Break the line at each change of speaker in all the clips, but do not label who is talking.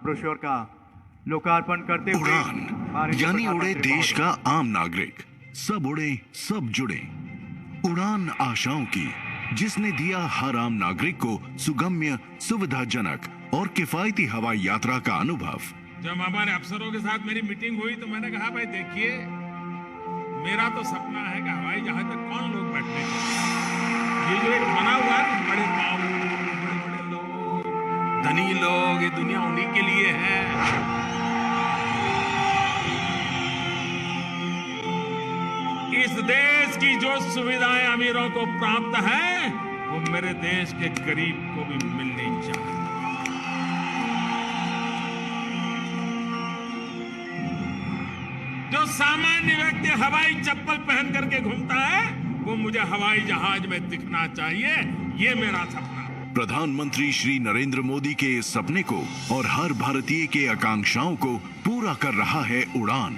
Brochure का लोकार्पण करते हुए
उड़ान यानी उड़े देश का आम नागरिक, सब उड़े सब जुड़े। उड़ान आशाओं की, जिसने दिया हर आम नागरिक को सुगम्य, सुविधाजनक और किफायती हवाई यात्रा का अनुभव।
जब हमारे अफसरों के साथ मेरी मीटिंग हुई तो मैंने कहा भाई देखिए, मेरा तो सपना है कि हवाई जहाज में कौन लोग बैठने ये जो एक बना हुआ है, बड़े बाबू, बड़े बड़े लोग, धनी लोग, ये दुनिया उन्हीं के लिए है। इस देश की जो सुविधाएं अमीरों को प्राप्त है, वो मेरे देश के गरीब को भी मिलनी चाहिए। जो सामान्य व्यक्ति हवाई चप्पल पहन करके घूमता है, वो मुझे हवाई जहाज में दिखना चाहिए। ये मेरा सपना है।
प्रधानमंत्री श्री नरेंद्र मोदी के इस सपने को और हर भारतीय के आकांक्षाओं को पूरा कर रहा है उड़ान।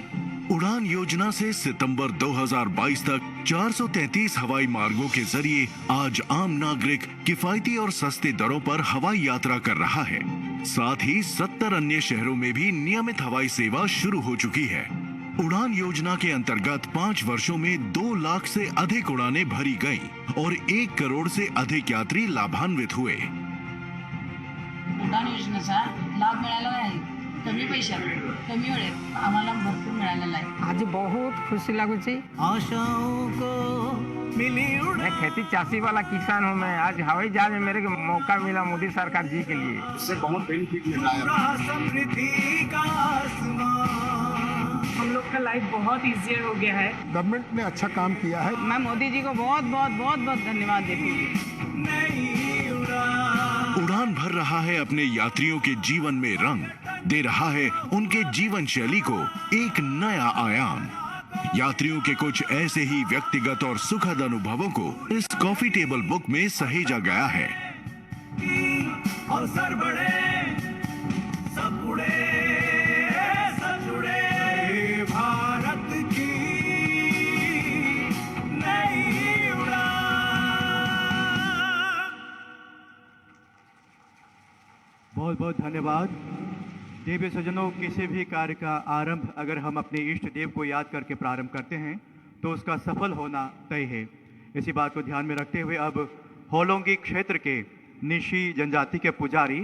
उड़ान योजना से सितंबर 2022 तक 433 हवाई मार्गों के जरिए आज आम नागरिक किफायती और सस्ते दरों पर हवाई यात्रा कर रहा है। साथ ही 70 अन्य शहरों में भी नियमित हवाई सेवा शुरू हो चुकी है। उड़ान योजना के अंतर्गत 5 वर्षों में 2 लाख से अधिक उड़ानें भरी गईं और 1 करोड़ से अधिक यात्री लाभान्वित हुए।
उडान योजनेचा लाभ मिळाला आहे, कमी पैशात कमी वेळेत आम्हाला भरपूर मिळालेला आहे।
आज बहुत खुशी लगुची।
आशाओं को मिली उड़ान।
मैं खेती चासी वाला किसान हूँ। मैं आज हवाई जहाज में मेरे को मौका मिला मोदी सरकार जी के लिए।
इससे बहुत बेनिफिट मिल रहा है।
समृद्धि का आसमान।
हम लोग का लाइफ बहुत इजियर हो गया है।
गवर्नमेंट ने अच्छा काम किया है।
मैं मोदी जी को बहुत बहुत बहुत बहुत धन्यवाद देती हूँ।
उड़ान भर रहा है अपने यात्रियों के जीवन में रंग, दे रहा है उनके जीवन शैली को एक नया आयाम। यात्रियों के कुछ ऐसे ही व्यक्तिगत और सुखद अनुभवों को इस कॉफी टेबल बुक में सहेजा गया है।
अवसर बढ़े, सब उड़े, सब जुड़े, भारत की नई उड़ान। बहुत बहुत धन्यवाद। देवी सज्जनों, किसी भी कार्य का आरंभ अगर हम अपने इष्ट देव को याद करके प्रारंभ करते हैं तो उसका सफल होना तय है। इसी बात को ध्यान में रखते हुए अब होलोंगी क्षेत्र के निशी जनजाति के पुजारी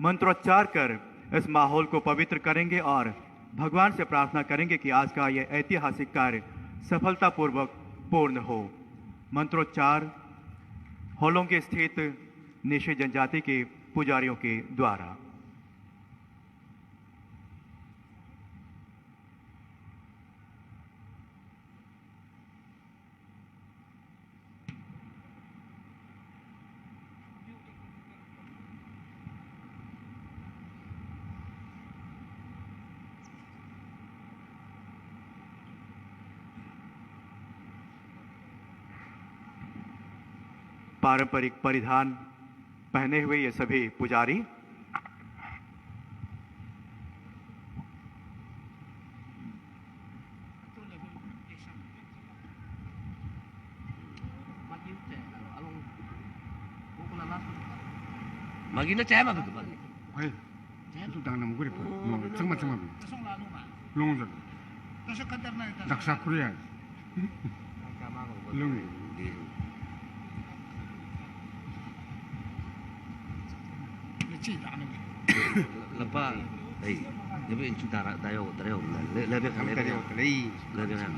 मंत्रोच्चार कर इस माहौल को पवित्र करेंगे और भगवान से प्रार्थना करेंगे कि आज का यह ऐतिहासिक कार्य सफलतापूर्वक पूर्ण हो। मंत्रोच्चार होलोंगी स्थित निशी जनजाति के पुजारियों के द्वारा। पारंपरिक परिधान पहने हुए ये सभी पुजारी
Magina caya apa betul?
Hey, itu tangan namu gede, cuma longgar, daksa Korea, longi.
Lepas, jadi itu darah dayo, lebih kan lebih kan.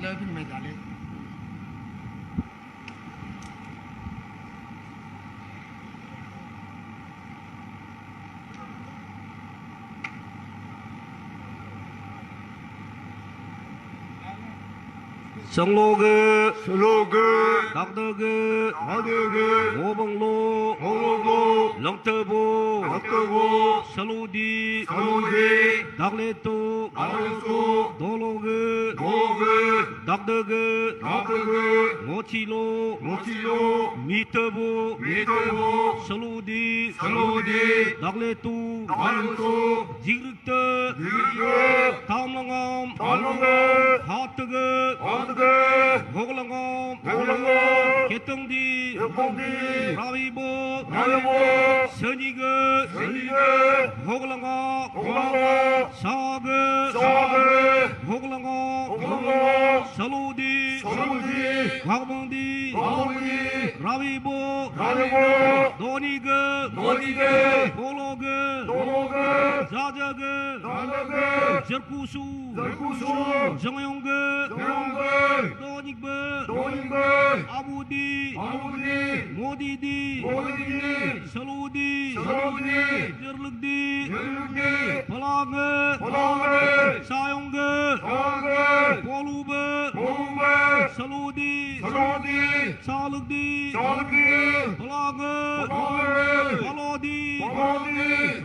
Songloge, Dakdoge, Mobonglo, Longtebo, Saludi, Dakleto, Dologe, Dakdoge, Mochilo, Mitebo, Saludi, Dakleto, Jirte, Tamlangam, Hatoge, Goglangam, 개똥디 라위보 선이그 호글랑가 사그 호글랑가 살로디 과봉디 라위보 노니그 볼로그 자저그 절구수 정용그 노닉브 아부디 모디디 살로디 저르륵디 팔랑그 사용그 볼루브 살로디 살륵디 팔랑그 발로디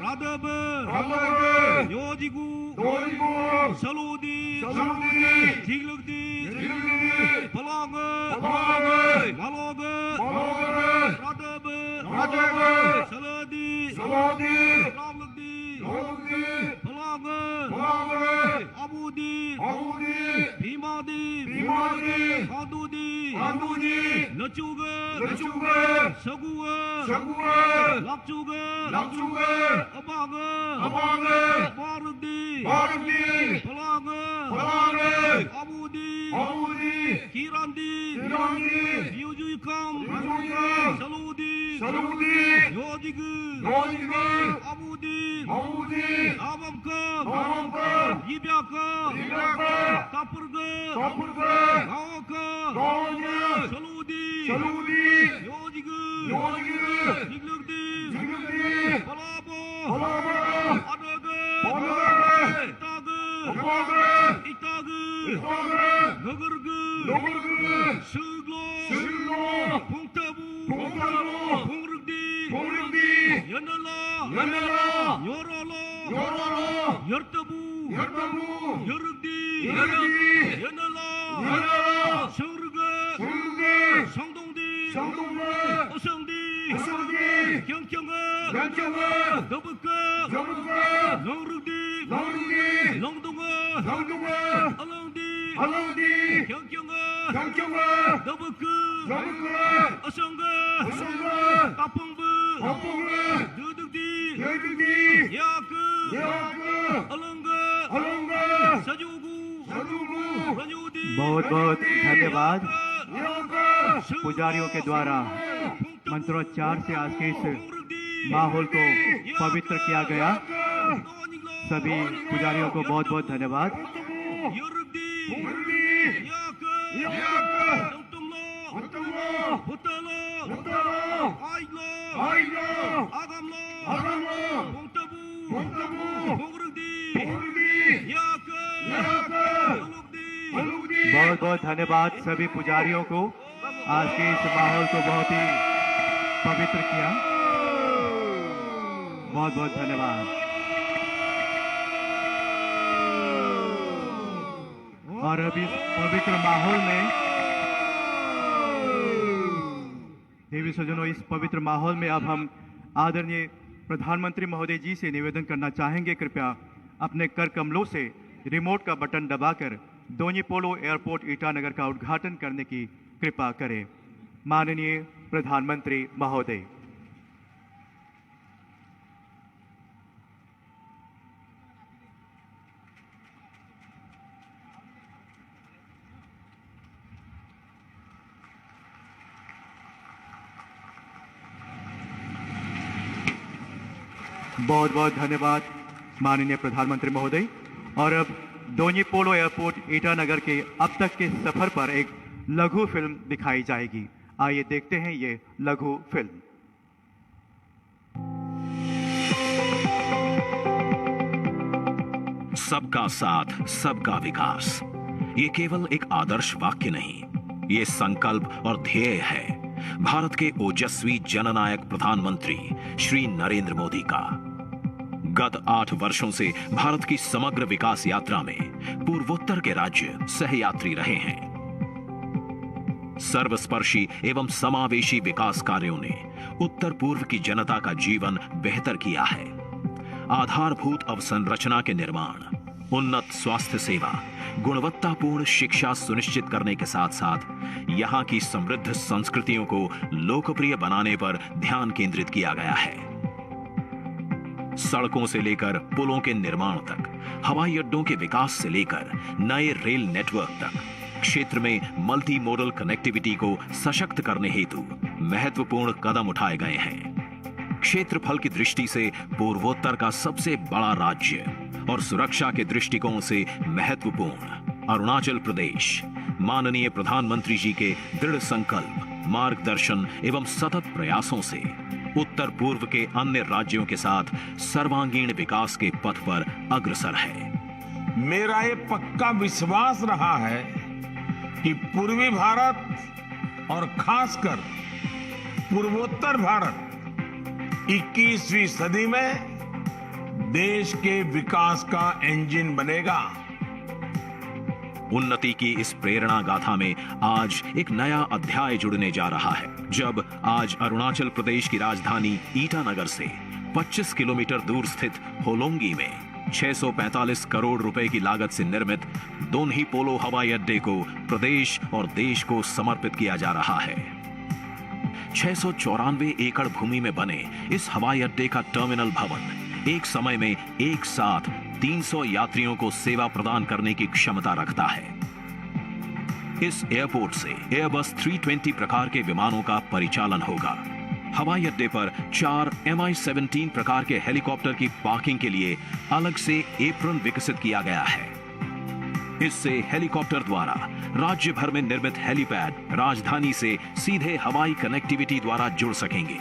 라더브 요지구 살로디 지글럭디 팔랑그 말로그 라더브 살로디 람럭디 팔랑그 아부디 비마디 한두디 너쭈그 서구어 락쭈그 어방어 마르디 팔랑그 아부디 기란디 유주이캄 살로디 요지그 아부디 아밤캄 이비아캄 까푸르그 가오캄 살로디 요지그 지글럭디 팔라보 아더그 이따그 너거르그 슬로 봉타부 봉르디 연날라 요로로 열타부 여르디 연날라 서르그 성동디 어성디 경경어 너부꺼 너르디 렁동어 얼렁디 경경어 너부꺼 어성거 까뽕부 너득디 야그 얼렁거 सजूगू
बहुत बहुत धन्यवाद पुजारियों के द्वारा मंत्रोच्चार से आज के इस माहौल को पवित्र किया गया। सभी पुजारियों को बहुत बहुत धन्यवाद। बहुत बहुत धन्यवाद सभी पुजारियों को, आज के इस माहौल को बहुत ही पवित्र किया। बहुत बहुत धन्यवाद। और अभी इस पवित्र माहौल में देवी सज्जनों, इस पवित्र माहौल में अब हम आदरणीय प्रधानमंत्री महोदय जी से निवेदन करना चाहेंगे, कृपया अपने कर कमलों से रिमोट का बटन दबाकर दोन्यीपोलो एयरपोर्ट ईटानगर का उद्घाटन करने की कृपा करें। माननीय प्रधानमंत्री महोदय। बहुत बहुत धन्यवाद माननीय प्रधानमंत्री महोदय। और अब दोन्यीपोलो एयरपोर्ट ईटानगर के अब तक के सफर पर एक लघु फिल्म दिखाई जाएगी। आइए देखते हैं ये लघु फिल्म।
सबका साथ, सबका विकास, ये केवल एक आदर्श वाक्य नहीं, ये संकल्प और ध्येय है भारत के ओजस्वी जननायक प्रधानमंत्री श्री नरेंद्र मोदी का। गत 8 वर्षों से भारत की समग्र विकास यात्रा में पूर्वोत्तर के राज्य सहयात्री रहे हैं। सर्वस्पर्शी एवं समावेशी विकास कार्यों ने उत्तर पूर्व की जनता का जीवन बेहतर किया है। आधारभूत अवसंरचना के निर्माण, उन्नत स्वास्थ्य सेवा, गुणवत्तापूर्ण शिक्षा सुनिश्चित करने के साथ साथ यहाँ की समृद्ध संस्कृतियों को लोकप्रिय बनाने पर ध्यान केंद्रित किया गया है। सड़कों से लेकर पुलों के निर्माण तक, हवाई अड्डों के विकास से लेकर नए रेल नेटवर्क तक, क्षेत्र में मल्टी मोडल कनेक्टिविटी को सशक्त करने हेतु महत्वपूर्ण कदम उठाए गए हैं। क्षेत्रफल की दृष्टि से पूर्वोत्तर का सबसे बड़ा राज्य और सुरक्षा के दृष्टिकोण से महत्वपूर्ण अरुणाचल प्रदेश माननीय प्रधानमंत्री जी के दृढ़ संकल्प, मार्गदर्शन एवं सतत प्रयासों से उत्तर पूर्व के अन्य राज्यों के साथ सर्वांगीण विकास के पथ पर अग्रसर है।
मेरा ये पक्का विश्वास रहा है कि पूर्वी भारत और खासकर पूर्वोत्तर भारत 21वीं सदी में देश के विकास का इंजन बनेगा।
उन्नति की इस प्रेरणा गाथा में आज एक नया अध्याय जुड़ने जा रहा है, जब आज अरुणाचल प्रदेश की राजधानी ईटानगर से 25 किलोमीटर दूर स्थित होलोंगी में 645 करोड़ रुपए की लागत से निर्मित दोनही पोलो हवाई अड्डे को प्रदेश और देश को समर्पित किया जा रहा है। 694 एकड़ भूमि में बने इस हवाई अड्डे का टर्मिनल भवन एक समय में एक साथ 300 यात्रियों को सेवा प्रदान करने की क्षमता रखता है। इस एयरपोर्ट से एयरबस 320 प्रकार के विमानों का परिचालन होगा। हवाई अड्डे पर 4 Mi-17 प्रकार के हेलीकॉप्टर की पार्किंग के लिए अलग से एप्रन विकसित किया गया है। इससे हेलीकॉप्टर द्वारा राज्य भर में निर्मित हेलीपैड राजधानी से सीधे हवाई कनेक्टिविटी द्वारा जुड़ सकेंगे।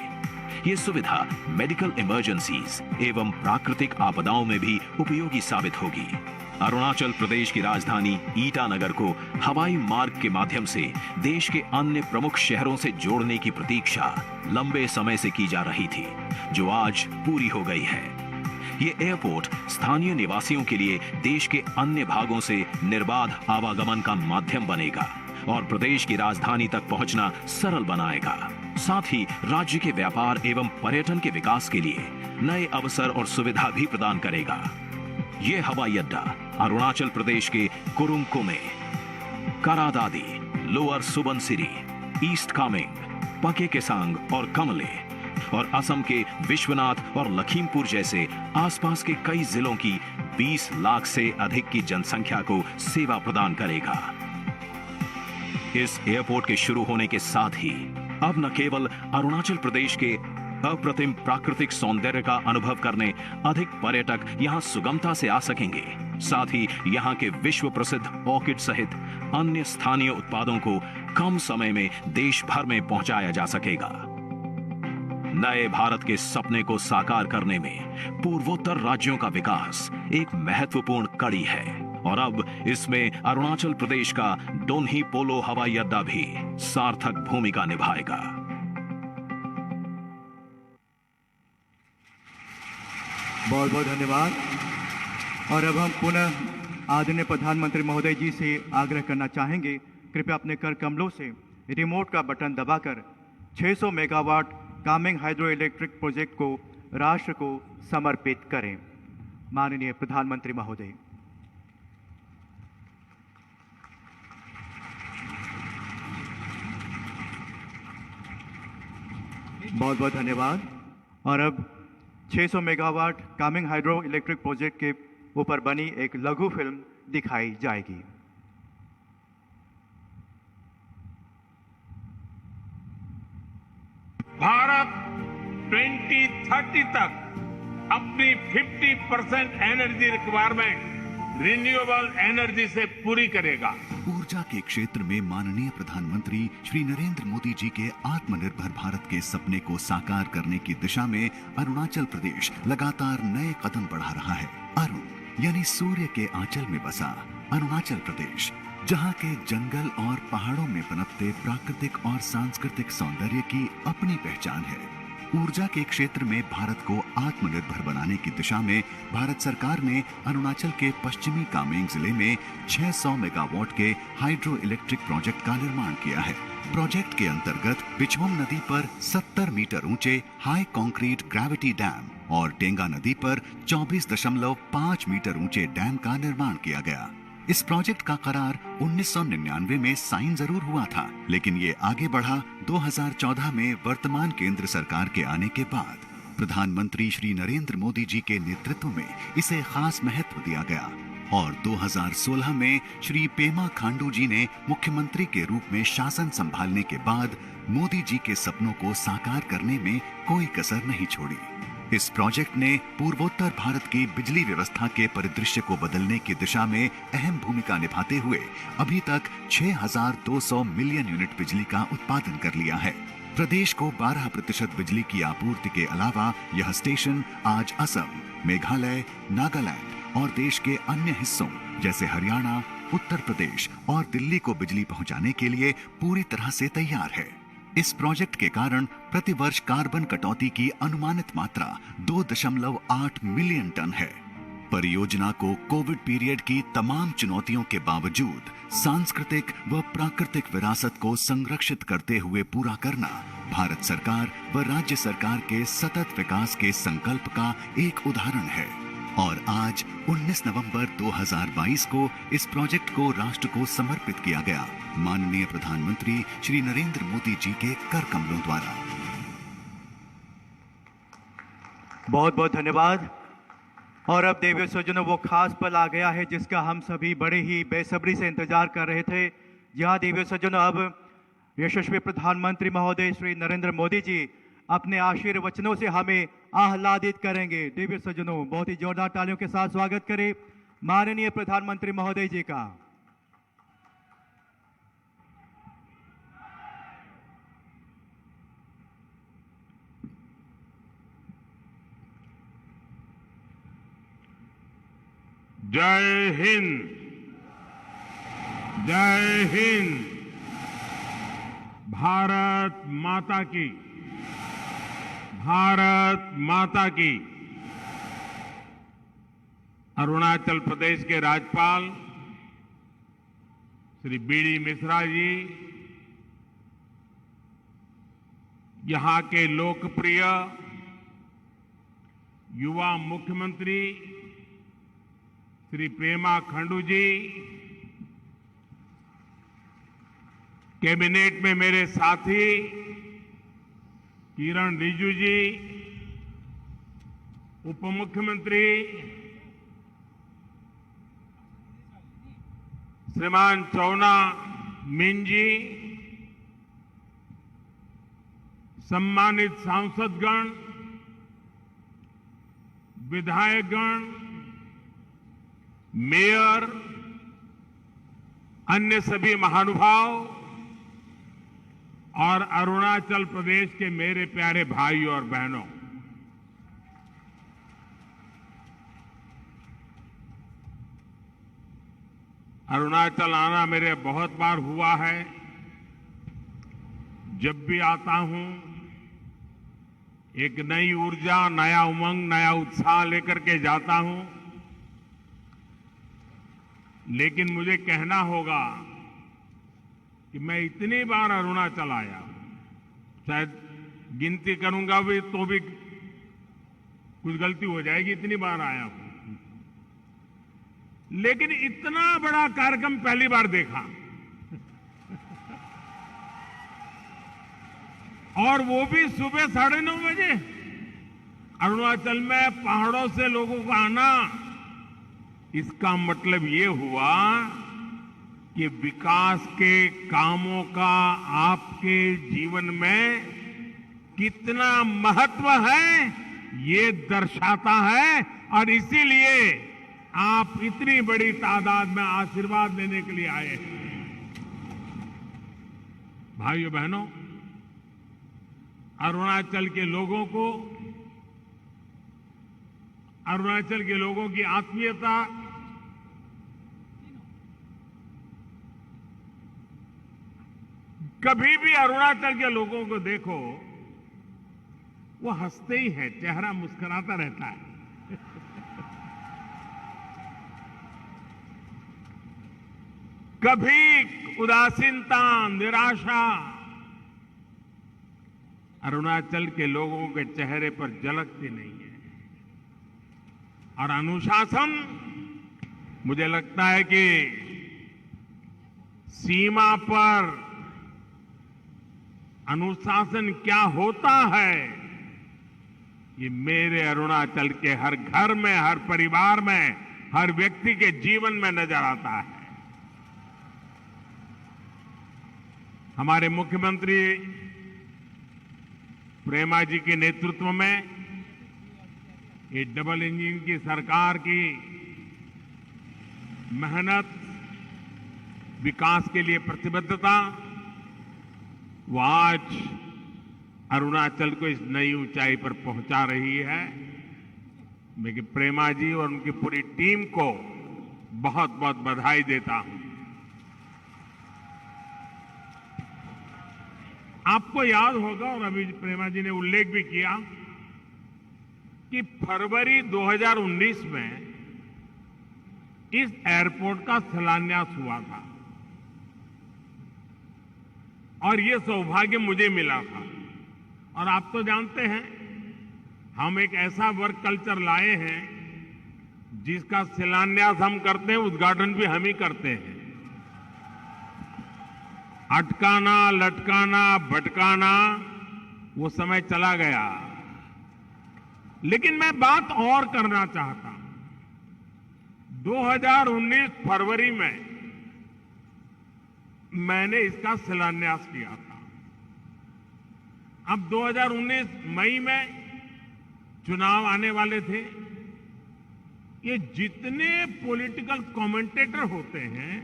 ये सुविधा मेडिकल इमरजेंसीज एवं प्राकृतिक आपदाओं में भी उपयोगी साबित होगी। अरुणाचल प्रदेश की राजधानी ईटानगर को हवाई मार्ग के माध्यम से देश के अन्य प्रमुख शहरों से जोड़ने की प्रतीक्षा लंबे समय से की जा रही थी, जो आज पूरी हो गई है। ये एयरपोर्ट स्थानीय निवासियों के लिए देश के अन्य भागों से निर्बाध आवागमन का माध्यम बनेगा और प्रदेश की राजधानी तक पहुंचना सरल बनाएगा। साथ ही राज्य के व्यापार एवं पर्यटन के विकास के लिए नए अवसर और सुविधा भी प्रदान करेगा। ये हवाई अड्डा अरुणाचल प्रदेश के कुरुंग कुमे, करादादी, लोअर सुबनसिरी, ईस्ट कामेंग, पके केसांग और कमले और असम के विश्वनाथ और लखीमपुर जैसे आसपास के कई जिलों की 20 लाख से अधिक की जनसंख्या को सेवा प्रदान करेगा। इस एयरपोर्ट के शुरू होने के साथ ही अब न केवल अरुणाचल प्रदेश के अप्रतिम प्राकृतिक सौंदर्य का अनुभव करने अधिक पर्यटक यहां सुगमता से आ सकेंगे, साथ ही यहां के विश्व प्रसिद्ध ऑर्किड सहित अन्य स्थानीय उत्पादों को कम समय में देश भर में पहुंचाया जा सकेगा। नए भारत के सपने को साकार करने में पूर्वोत्तर राज्यों का विकास एक महत्वपूर्ण कड़ी है और अब इसमें अरुणाचल प्रदेश का दोनही पोलो हवाई अड्डा भी सार्थक भूमिका निभाएगा।
बहुत बहुत धन्यवाद। और अब हम पुनः आदरणीय प्रधानमंत्री महोदय जी से आग्रह करना चाहेंगे, कृपया अपने कर कमलों से रिमोट का बटन दबाकर 600 megawatt Kameng hydro electric project को राष्ट्र को समर्पित करें। माननीय प्रधानमंत्री महोदय। बहुत बहुत धन्यवाद। और अब 600 megawatt Kameng hydro electric project के ऊपर बनी एक लघु फिल्म दिखाई जाएगी।
भारत 2030 तक अपनी 50% एनर्जी रिक्वायरमेंट रिन्यूएबल एनर्जी से पूरी करेगा।
ऊर्जा के क्षेत्र में माननीय प्रधानमंत्री श्री नरेंद्र मोदी जी के आत्मनिर्भर भारत के सपने को साकार करने की दिशा में अरुणाचल प्रदेश लगातार नए कदम बढ़ा रहा है। अरुण यानी सूर्य के आंचल में बसा अरुणाचल प्रदेश, जहां के जंगल और पहाड़ों में पनपते प्राकृतिक और सांस्कृतिक सौंदर्य की अपनी पहचान है।
ऊर्जा के क्षेत्र में भारत को आत्मनिर्भर बनाने की दिशा में भारत सरकार ने अरुणाचल के पश्चिमी कामेंग जिले में 600 मेगावाट के हाइड्रो इलेक्ट्रिक प्रोजेक्ट का निर्माण किया है। प्रोजेक्ट के अंतर्गत बिछोम नदी पर 70 मीटर ऊंचे हाई कंक्रीट ग्रेविटी डैम और टेंगा नदी पर 24.5 मीटर ऊंचे डैम का निर्माण किया गया। इस प्रोजेक्ट का करार 1999 में साइन जरूर हुआ था, लेकिन ये आगे बढ़ा 2014 में वर्तमान केंद्र सरकार के आने के बाद। प्रधानमंत्री श्री नरेंद्र मोदी जी के नेतृत्व में इसे खास महत्व दिया गया और 2016 में श्री पेमा खांडू जी ने मुख्यमंत्री के रूप में शासन संभालने के बाद मोदी जी के सपनों को साकार करने में कोई कसर नहीं छोड़ी। इस प्रोजेक्ट ने पूर्वोत्तर भारत की बिजली व्यवस्था के परिदृश्य को बदलने की दिशा में अहम भूमिका निभाते हुए अभी तक 6,200 मिलियन यूनिट बिजली का उत्पादन कर लिया है। प्रदेश को 12% बिजली की आपूर्ति के अलावा यह स्टेशन आज असम, मेघालय, नागालैंड और देश के अन्य हिस्सों जैसे हरियाणा, उत्तर प्रदेश और दिल्ली को बिजली पहुंचाने के लिए पूरी तरह से तैयार है। इस प्रोजेक्ट के कारण प्रतिवर्ष कार्बन कटौती की अनुमानित मात्रा 2.8 मिलियन टन है। परियोजना को कोविड पीरियड की तमाम चुनौतियों के बावजूद सांस्कृतिक व प्राकृतिक विरासत को संरक्षित करते हुए पूरा करना भारत सरकार व राज्य सरकार के सतत विकास के संकल्प का एक उदाहरण है। और आज 19 नवंबर 2022 को इस प्रोजेक्ट को राष्ट्र को समर्पित किया गया, माननीय प्रधानमंत्री श्री नरेंद्र मोदी जी के कर कमलों द्वारा।
बहुत बहुत धन्यवाद। और अब देवी सज्जनों, वो खास पल आ गया है जिसका हम सभी बड़े ही बेसब्री से इंतजार कर रहे थे। जहां देवी सज्जनों, अब यशस्वी प्रधानमंत्री महोदय श्री नरेंद्र मोदी जी अपने आशीर्वचनों से हमें आह्लादित करेंगे। देवी सज्जनों, बहुत ही जोरदार तालियों के साथ स्वागत करें माननीय प्रधानमंत्री महोदय जी का।
जय हिंद, जय हिंद। भारत माता की, भारत माता की। अरुणाचल प्रदेश के राज्यपाल श्री बीडी मिश्रा जी, यहां के लोकप्रिय युवा मुख्यमंत्री श्री पेमा खांडू जी, कैबिनेट में मेरे साथी किरण रिजिजू जी, उप मुख्यमंत्री श्रीमान चौना मीन जी, सम्मानित सांसदगण, विधायकगण, मेयर, अन्य सभी महानुभाव और अरुणाचल प्रदेश के मेरे प्यारे भाई और बहनों, अरुणाचल आना मेरे बहुत बार हुआ है। जब भी आता हूं एक नई ऊर्जा, नया उमंग, नया उत्साह लेकर के जाता हूं। लेकिन मुझे कहना होगा कि मैं इतनी बार अरुणाचल आया हूं, शायद गिनती करूंगा भी तो भी कुछ गलती हो जाएगी, इतनी बार आया हूं। लेकिन इतना बड़ा कार्यक्रम पहली बार देखा, और वो भी सुबह 9:30 बजे। अरुणाचल में पहाड़ों से लोगों का आना, इसका मतलब ये हुआ कि विकास के कामों का आपके जीवन में कितना महत्व है, ये दर्शाता है। और इसीलिए आप इतनी बड़ी तादाद में आशीर्वाद लेने के लिए आए हैं। भाइयों बहनों, अरुणाचल के लोगों को, अरुणाचल के लोगों की आत्मीयता कभी भी अरुणाचल के लोगों को देखो, वो हंसते ही है, चेहरा मुस्कुराता रहता है। कभी उदासीनता, निराशा अरुणाचल के लोगों के चेहरे पर झलकती नहीं है। और अनुशासन, मुझे लगता है कि सीमा पर अनुशासन क्या होता है, ये मेरे अरुणाचल के हर घर में, हर परिवार में, हर व्यक्ति के जीवन में नजर आता है। हमारे मुख्यमंत्री प्रेमा जी के नेतृत्व में ये डबल इंजन की सरकार की मेहनत, विकास के लिए प्रतिबद्धता, वो आज अरुणाचल को इस नई ऊंचाई पर पहुंचा रही है। मैं प्रेमा जी और उनकी पूरी टीम को बहुत बहुत बधाई देता हूं। आपको याद होगा, और अभी प्रेमा जी ने उल्लेख भी किया, कि फरवरी 2019 में इस एयरपोर्ट का शिलान्यास हुआ था और ये सौभाग्य मुझे मिला था। और आप तो जानते हैं, हम एक ऐसा वर्क कल्चर लाए हैं जिसका शिलान्यास हम करते हैं, उद्घाटन भी हम ही करते हैं। अटकाना, लटकाना, भटकाना वो समय चला गया। लेकिन मैं बात और करना चाहता हूं। 2019 फरवरी में मैंने इसका शिलान्यास किया था। अब 2019 मई में चुनाव आने वाले थे। ये जितने पॉलिटिकल कमेंटेटर होते हैं,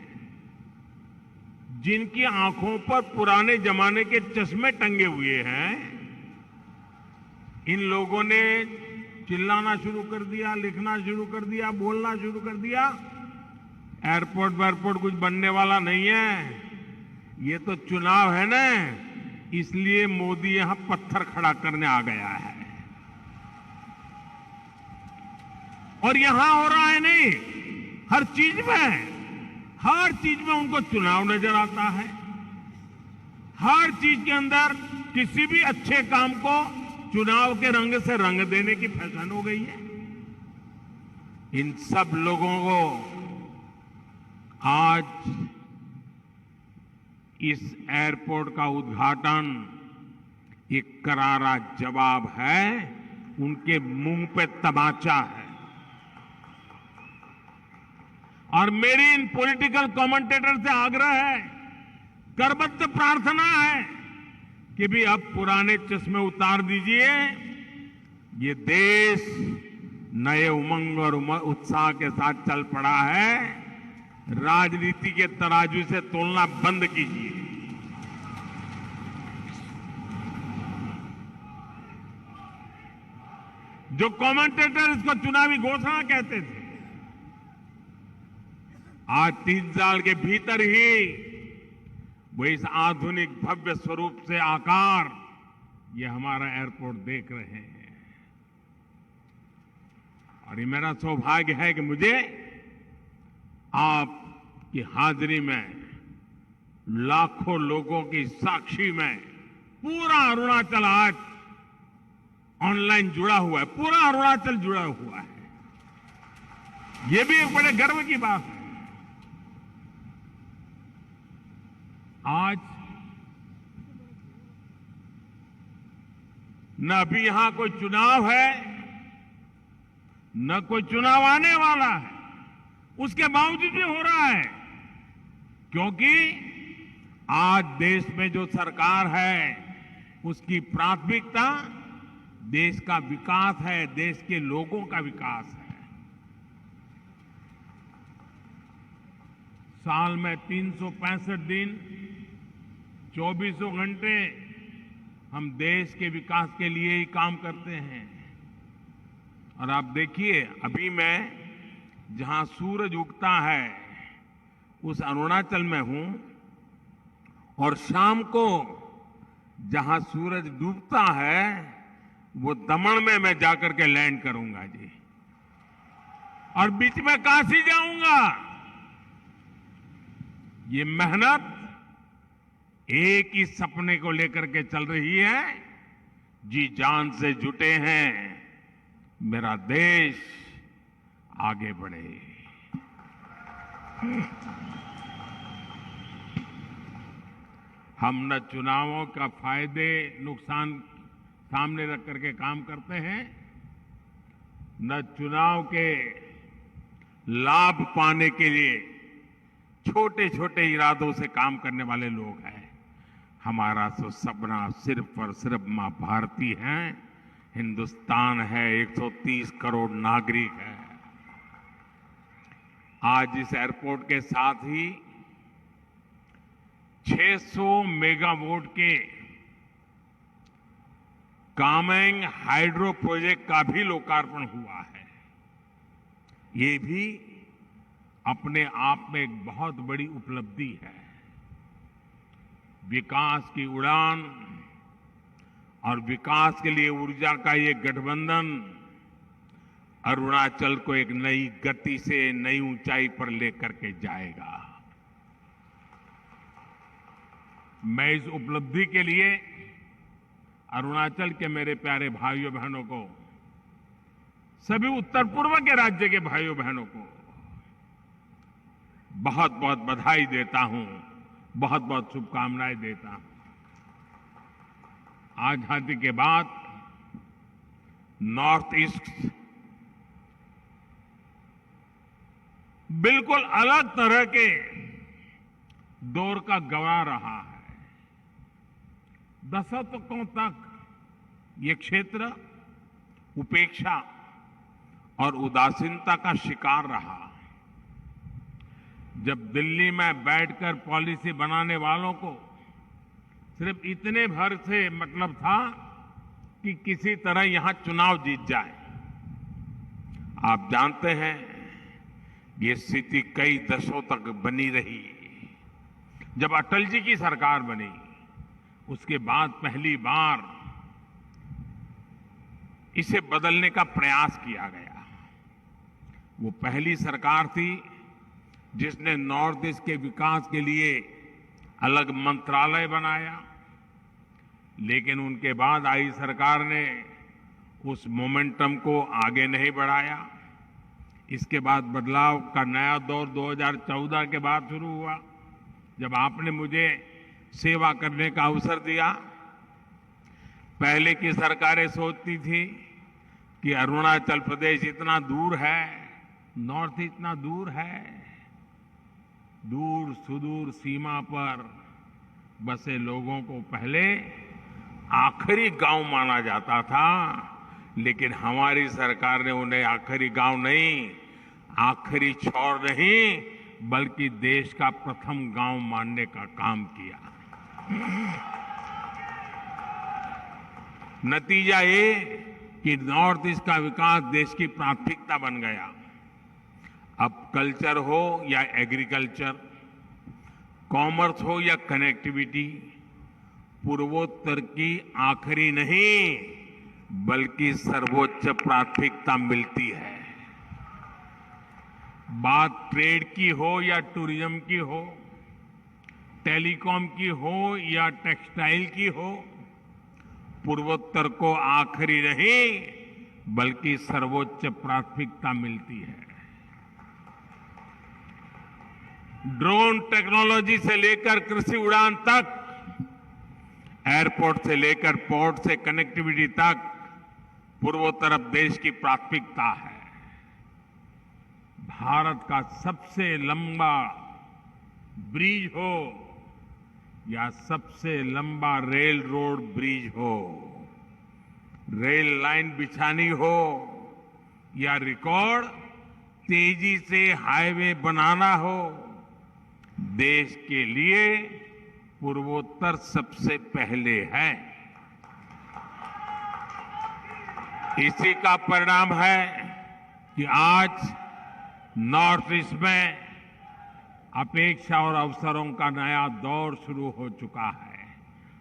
जिनकी आंखों पर पुराने जमाने के चश्मे टंगे हुए हैं, इन लोगों ने चिल्लाना शुरू कर दिया, लिखना शुरू कर दिया, बोलना शुरू कर दिया, एयरपोर्ट वेयरपोर्ट कुछ बनने वाला नहीं है, ये तो चुनाव है ना, इसलिए मोदी यहां पत्थर खड़ा करने आ गया है। और यहां हो रहा है नहीं, हर चीज में उनको चुनाव नजर आता है। हर चीज के अंदर किसी भी अच्छे काम को चुनाव के रंग से रंग देने की फैशन हो गई है। इन सब लोगों को आज इस एयरपोर्ट का उद्घाटन एक करारा जवाब है, उनके मुंह पे तमाचा है। और मेरी इन पॉलिटिकल कमेंटेटर से आग्रह है, करबद्ध प्रार्थना है कि भी अब पुराने चश्मे उतार दीजिए। ये देश नए उमंग और उत्साह के साथ चल पड़ा है। राजनीति के तराजू से तोलना बंद कीजिए। जो कमेंटेटर इसको चुनावी घोषणा कहते थे, आज 3 साल के भीतर ही वो इस आधुनिक भव्य स्वरूप से आकार ये हमारा एयरपोर्ट देख रहे हैं। और ये मेरा सौभाग्य है कि मुझे आपकी हाजिरी में, लाखों लोगों की साक्षी में पूरा अरुणाचल आज ऑनलाइन जुड़ा हुआ है, पूरा अरुणाचल जुड़ा हुआ है। ये भी एक बड़े गर्व की बात है। आज न अभी यहां कोई चुनाव है, न कोई चुनाव आने वाला है, उसके बावजूद भी हो रहा है, क्योंकि आज देश में जो सरकार है उसकी प्राथमिकता देश का विकास है, देश के लोगों का विकास है। साल में 365 दिन, 24 घंटे हम देश के विकास के लिए ही काम करते हैं। और आप देखिए, अभी मैं जहां सूरज उगता है उस अरुणाचल में हूं, और शाम को जहां सूरज डूबता है वो दमन में मैं जाकर के लैंड करूंगा जी, और बीच में काशी जाऊंगा। ये मेहनत एक ही सपने को लेकर के चल रही है, जी जान से जुटे हैं, मेरा देश आगे बढ़े। हम न चुनावों का फायदे नुकसान सामने रख करके काम करते हैं, न चुनाव के लाभ पाने के लिए छोटे छोटे इरादों से काम करने वाले लोग हैं। हमारा तो सपना सिर्फ और सिर्फ मां भारती हैं, हिंदुस्तान है, 130 करोड़ नागरिक है। आज इस एयरपोर्ट के साथ ही 600 मेगावाट के कामेंग हाइड्रो प्रोजेक्ट का भी लोकार्पण हुआ है। ये भी अपने आप में एक बहुत बड़ी उपलब्धि है। विकास की उड़ान और विकास के लिए ऊर्जा का ये गठबंधन अरुणाचल को एक नई गति से नई ऊंचाई पर लेकर के जाएगा। मैं इस उपलब्धि के लिए अरुणाचल के मेरे प्यारे भाइयों बहनों को, सभी उत्तर पूर्व के राज्य के भाइयों बहनों को बहुत बहुत बधाई देता हूं, बहुत बहुत शुभकामनाएं देता हूं। आजादी के बाद नॉर्थ ईस्ट बिल्कुल अलग तरह के दौर का गवाह रहा है। दशकों तक ये क्षेत्र उपेक्षा और उदासीनता का शिकार रहा। जब दिल्ली में बैठकर पॉलिसी बनाने वालों को सिर्फ इतने भर से मतलब था कि किसी तरह यहां चुनाव जीत जाए। आप जानते हैं ये स्थिति कई दशकों तक बनी रही। जब अटल जी की सरकार बनी उसके बाद पहली बार इसे बदलने का प्रयास किया गया। वो पहली सरकार थी जिसने नॉर्थ ईस्ट के विकास के लिए अलग मंत्रालय बनाया, लेकिन उनके बाद आई सरकार ने उस मोमेंटम को आगे नहीं बढ़ाया। इसके बाद बदलाव का नया दौर 2014 के बाद शुरू हुआ, जब आपने मुझे सेवा करने का अवसर दिया। पहले की सरकारें सोचती थी कि अरुणाचल प्रदेश इतना दूर है, नॉर्थ इतना दूर है, दूर सुदूर सीमा पर बसे लोगों को पहले आखिरी गांव माना जाता था, लेकिन हमारी सरकार ने उन्हें आखिरी गांव नहीं, आखिरी छोर नहीं, बल्कि देश का प्रथम गांव मानने का काम किया। नतीजा ये कि नॉर्थ ईस्ट का विकास देश की प्राथमिकता बन गया। अब कल्चर हो या एग्रीकल्चर, कॉमर्स हो या कनेक्टिविटी, पूर्वोत्तर की आखिरी नहीं बल्कि सर्वोच्च प्राथमिकता मिलती है। बात ट्रेड की हो या टूरिज्म की हो, टेलीकॉम की हो या टेक्सटाइल की हो, पूर्वोत्तर को आखिरी नहीं बल्कि सर्वोच्च प्राथमिकता मिलती है। ड्रोन टेक्नोलॉजी से लेकर कृषि उड़ान तक, एयरपोर्ट से लेकर पोर्ट से कनेक्टिविटी तक पूर्वोत्तर अब देश की प्राथमिकता है। भारत का सबसे लंबा ब्रिज हो या सबसे लंबा रेल रोड ब्रिज हो, रेल लाइन बिछानी हो या रिकॉर्ड तेजी से हाईवे बनाना हो, देश के लिए पूर्वोत्तर सबसे पहले है। इसी का परिणाम है कि आज नॉर्थ ईस्ट में अपेक्षा और अवसरों का नया दौर शुरू हो चुका है,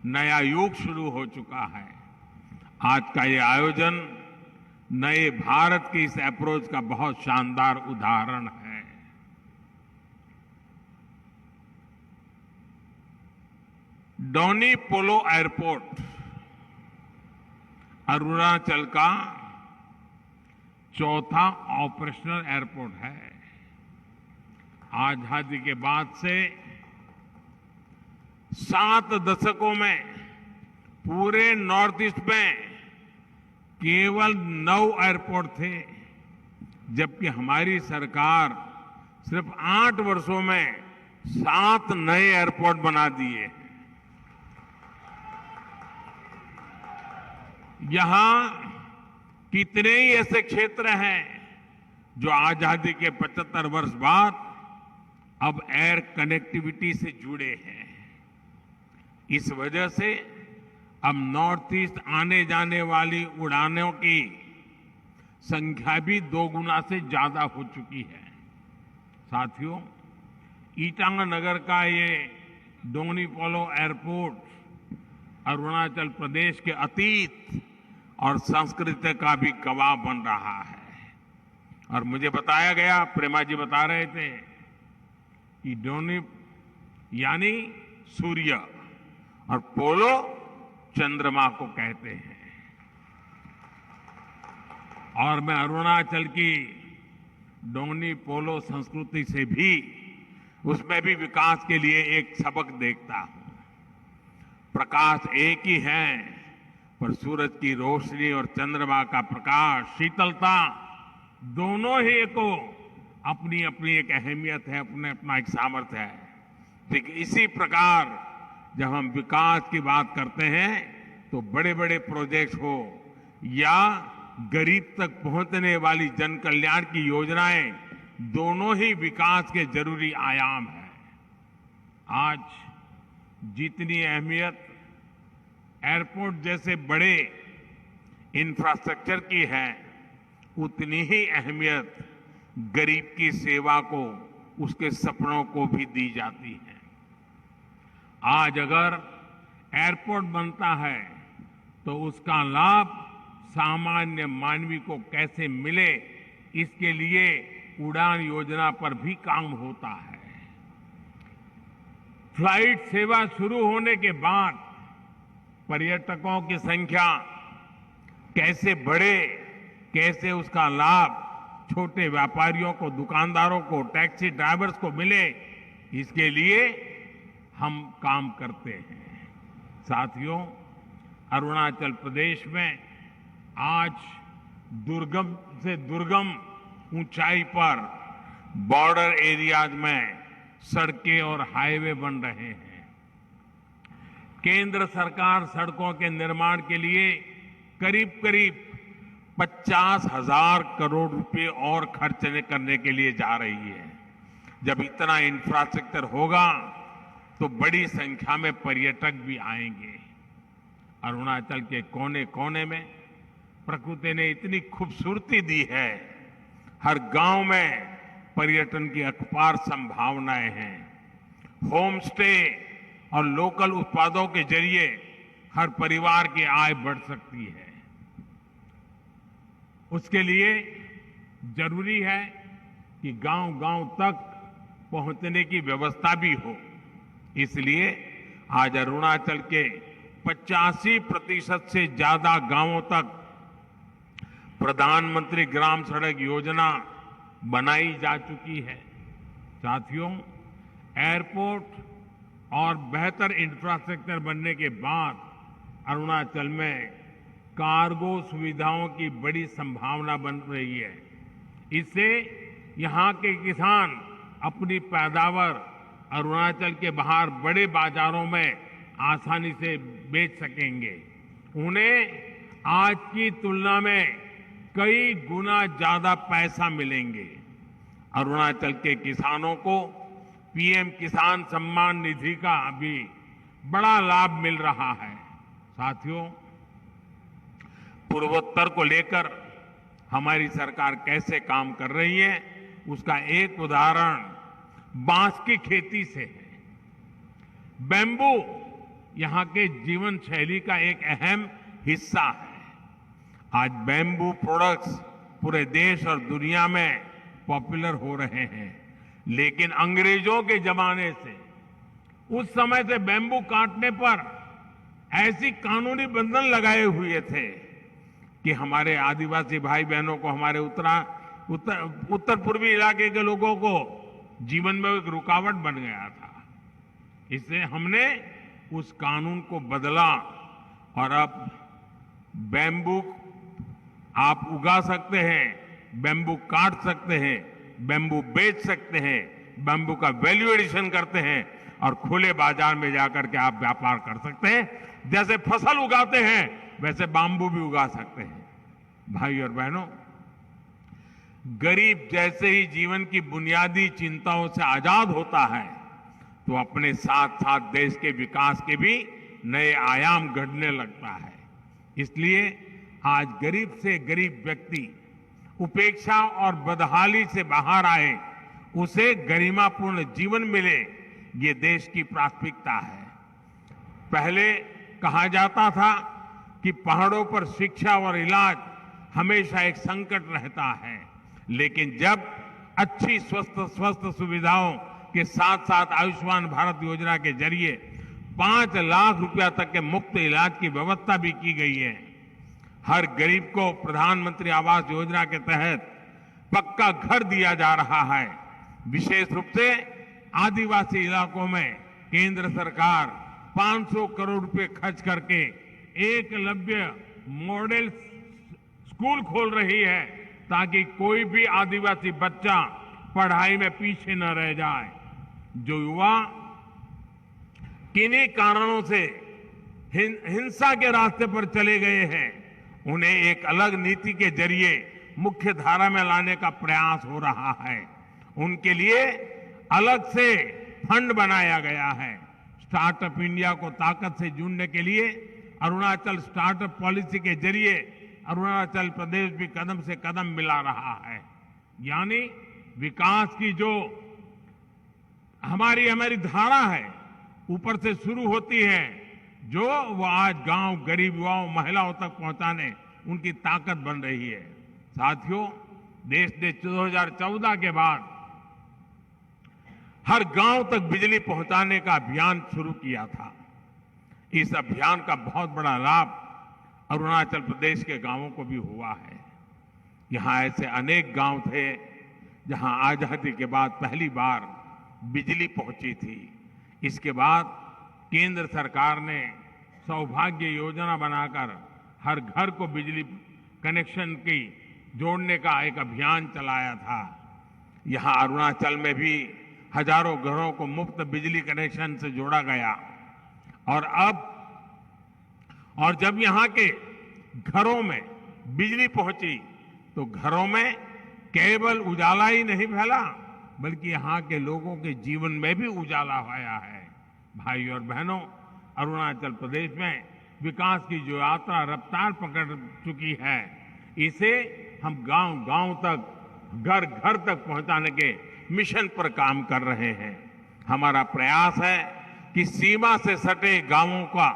नया युग शुरू हो चुका है। आज का ये आयोजन नए भारत की इस अप्रोच का बहुत शानदार उदाहरण है। डोनी पोलो एयरपोर्ट अरुणाचल का चौथा ऑपरेशनल एयरपोर्ट है। आजादी के बाद से 7 दशकों में पूरे नॉर्थ ईस्ट में केवल 9 एयरपोर्ट थे, जबकि हमारी सरकार सिर्फ 8 वर्षों में 7 नए एयरपोर्ट बना दिए। यहां कितने ही ऐसे क्षेत्र हैं जो आजादी के 75 वर्ष बाद अब एयर कनेक्टिविटी से जुड़े हैं। इस वजह से अब नॉर्थ ईस्ट आने जाने वाली उड़ानों की संख्या भी 2 गुना से ज्यादा हो चुकी है। साथियों, ईटानगर का ये डोनी पोलो एयरपोर्ट अरुणाचल प्रदेश के अतीत और संस्कृति का भी गवाह बन रहा है। और मुझे बताया गया, प्रेमा जी बता रहे थे कि डोनी यानी सूर्य और पोलो चंद्रमा को कहते हैं। और मैं अरुणाचल की डोनी पोलो संस्कृति से भी, उसमें भी विकास के लिए एक सबक देखता हूं। प्रकाश एक ही है, पर सूरज की रोशनी और चंद्रमा का प्रकाश, शीतलता, दोनों ही को अपनी अपनी एक अहमियत है, अपने अपना एक सामर्थ्य है। ठीक इसी प्रकार जब हम विकास की बात करते हैं तो बड़े बड़े प्रोजेक्ट हो या गरीब तक पहुंचने वाली जन कल्याण की योजनाएं, दोनों ही विकास के जरूरी आयाम हैं। आज जितनी अहमियत एयरपोर्ट जैसे बड़े इंफ्रास्ट्रक्चर की है, उतनी ही अहमियत गरीब की सेवा को, उसके सपनों को भी दी जाती है। आज अगर एयरपोर्ट बनता है तो उसका लाभ सामान्य मानवी को कैसे मिले, इसके लिए उड़ान योजना पर भी काम होता है। फ्लाइट सेवा शुरू होने के बाद पर्यटकों की संख्या कैसे बढ़े, कैसे उसका लाभ छोटे व्यापारियों को, दुकानदारों को, टैक्सी ड्राइवर्स को मिले, इसके लिए हम काम करते हैं। साथियों, अरुणाचल प्रदेश में आज दुर्गम से दुर्गम ऊंचाई पर बॉर्डर एरियाज में सड़कें और हाईवे बन रहे हैं। केंद्र सरकार सड़कों के निर्माण के लिए करीब करीब 50,000 करोड़ रुपए और खर्च करने के लिए जा रही है। जब इतना इंफ्रास्ट्रक्चर होगा तो बड़ी संख्या में पर्यटक भी आएंगे। अरुणाचल के कोने कोने में प्रकृति ने इतनी खूबसूरती दी है। हर गांव में पर्यटन की अपार संभावनाएं हैं। होम स्टे और लोकल उत्पादों के जरिए हर परिवार की आय बढ़ सकती है। उसके लिए जरूरी है कि गांव-गांव तक पहुंचने की व्यवस्था भी हो। इसलिए आज अरुणाचल के 85% से ज्यादा गांवों तक प्रधानमंत्री ग्राम सड़क योजना बनाई जा चुकी है। साथियों, एयरपोर्ट और बेहतर इंफ्रास्ट्रक्चर बनने के बाद अरुणाचल में कार्गो सुविधाओं की बड़ी संभावना बन रही है। इससे यहां के किसान अपनी पैदावार अरुणाचल के बाहर बड़े बाजारों में आसानी से बेच सकेंगे। उन्हें आज की तुलना में कई गुना ज्यादा पैसा मिलेंगे। अरुणाचल के किसानों को पीएम किसान सम्मान निधि का भी बड़ा लाभ मिल रहा है। साथियों, पूर्वोत्तर को लेकर हमारी सरकार कैसे काम कर रही है, उसका एक उदाहरण बांस की खेती से है। बैम्बू यहां के जीवन शैली का एक अहम हिस्सा है। आज बैम्बू प्रोडक्ट्स पूरे देश और दुनिया में पॉपुलर हो रहे हैं। लेकिन अंग्रेजों के जमाने से, उस समय से बैम्बू काटने पर ऐसी कानूनी बंधन लगाए हुए थे कि हमारे आदिवासी भाई बहनों को, हमारे उत्तर पूर्वी इलाके के लोगों को जीवन में एक रुकावट बन गया था। इसलिए हमने उस कानून को बदला और अब बैम्बू आप उगा सकते हैं, बैम्बू काट सकते हैं, बैम्बू बेच सकते हैं, बैम्बू का वैल्यू एडिशन करते हैं और खुले बाजार में जाकर के आप व्यापार कर सकते हैं। जैसे फसल उगाते हैं वैसे बैम्बू भी उगा सकते हैं। भाई और बहनों, गरीब जैसे ही जीवन की बुनियादी चिंताओं से आजाद होता है तो अपने साथ साथ देश के विकास के भी नए आयाम गढ़ने लगता है। इसलिए आज गरीब से गरीब व्यक्ति उपेक्षा और बदहाली से बाहर आए, उसे गरिमापूर्ण जीवन मिले, ये देश की प्राथमिकता है। पहले कहा जाता था कि पहाड़ों पर शिक्षा और इलाज हमेशा एक संकट रहता है, लेकिन जब अच्छी स्वस्थ सुविधाओं के साथ साथ आयुष्मान भारत योजना के जरिए 5 लाख रुपया तक के मुफ्त इलाज की व्यवस्था भी की गई है। हर गरीब को प्रधानमंत्री आवास योजना के तहत पक्का घर दिया जा रहा है। विशेष रूप से आदिवासी इलाकों में केंद्र सरकार 500 करोड़ रुपए खर्च करके एकलव्य मॉडल स्कूल खोल रही है ताकि कोई भी आदिवासी बच्चा पढ़ाई में पीछे न रह जाए। जो युवा किन्हीं कारणों से हिंसा के रास्ते पर चले गए हैं, उन्हें एक अलग नीति के जरिए मुख्य धारा में लाने का प्रयास हो रहा है। उनके लिए अलग से फंड बनाया गया है। स्टार्टअप इंडिया को ताकत से जोड़ने के लिए अरुणाचल स्टार्टअप पॉलिसी के जरिए अरुणाचल प्रदेश भी कदम से कदम मिला रहा है। यानी विकास की जो हमारी धारा है, ऊपर से शुरू होती है, जो वो आज गांव, गरीब युवाओं, महिलाओं तक पहुंचाने उनकी ताकत बन रही है। साथियों, देश ने 2014 के बाद हर गांव तक बिजली पहुंचाने का अभियान शुरू किया था। इस अभियान का बहुत बड़ा लाभ अरुणाचल प्रदेश के गांवों को भी हुआ है। यहां ऐसे अनेक गांव थे जहां आजादी के बाद पहली बार बिजली पहुंची थी। इसके बाद केंद्र सरकार ने सौभाग्य योजना बनाकर हर घर को बिजली कनेक्शन की जोड़ने का एक अभियान चलाया था। यहां अरुणाचल में भी हजारों घरों को मुफ्त बिजली कनेक्शन से जोड़ा गया। और जब यहां के घरों में बिजली पहुंची तो घरों में केवल उजाला ही नहीं फैला, बल्कि यहां के लोगों के जीवन में भी उजाला आया है। भाई और बहनों, अरुणाचल प्रदेश में विकास की जो यात्रा रफ्तार पकड़ चुकी है, इसे हम गांव-गांव तक, घर-घर तक पहुंचाने के मिशन पर काम कर रहे हैं। हमारा प्रयास है कि सीमा से सटे गांवों का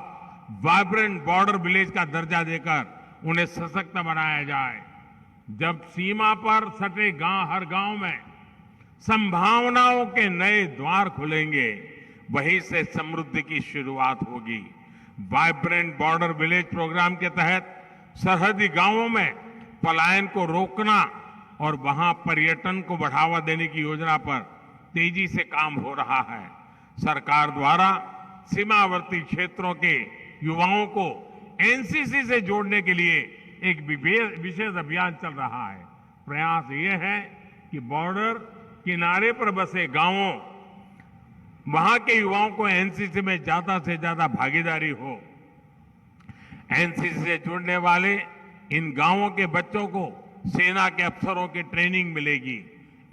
वाइब्रेंट बॉर्डर विलेज का दर्जा देकर उन्हें सशक्त बनाया जाए। जब सीमा पर सटे हर गांव में संभावनाओं के नए द्वार खुलेंगे, वहीं से समृद्धि की शुरुआत होगी। वाइब्रेंट बॉर्डर विलेज प्रोग्राम के तहत सरहदी गांवों में पलायन को रोकना और वहां पर्यटन को बढ़ावा देने की योजना पर तेजी से काम हो रहा है। सरकार द्वारा सीमावर्ती क्षेत्रों के युवाओं को एनसीसी से जोड़ने के लिए एक विशेष अभियान चल रहा है। प्रयास ये है कि बॉर्डर किनारे पर बसे गांवों, वहां के युवाओं को एनसीसी में ज्यादा से ज्यादा भागीदारी हो। एनसीसी से जुड़ने वाले इन गांवों के बच्चों को सेना के अफसरों की ट्रेनिंग मिलेगी।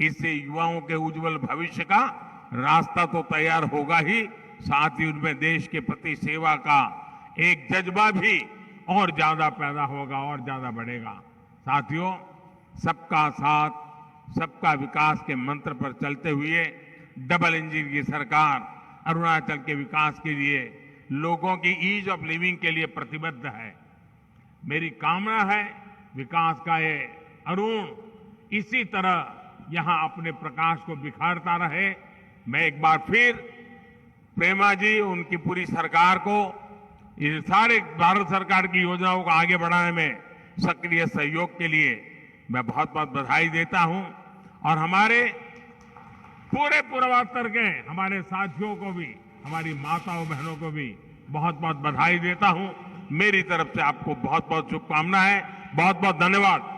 इससे युवाओं के उज्जवल भविष्य का रास्ता तो तैयार होगा ही, साथ ही उनमें देश के प्रति सेवा का एक जज्बा भी और ज्यादा पैदा होगा और ज्यादा बढ़ेगा। साथियों, सबका साथ सबका विकास के मंत्र पर चलते हुए डबल इंजन की सरकार अरुणाचल के विकास के लिए, लोगों की ईज ऑफ लिविंग के लिए प्रतिबद्ध है। मेरी कामना है विकास का ये अरुण इसी तरह यहां अपने प्रकाश को बिखारता रहे। मैं एक बार फिर प्रेमा जी, उनकी पूरी सरकार को ये सारे भारत सरकार की योजनाओं को आगे बढ़ाने में सक्रिय सहयोग के लिए मैं बहुत बहुत बधाई देता हूं और हमारे पूरे पूर्वोत्तर के हमारे साथियों को भी, हमारी माताओं बहनों को भी बहुत बहुत बधाई देता हूं। मेरी तरफ से आपको बहुत बहुत शुभकामनाएं, बहुत बहुत धन्यवाद।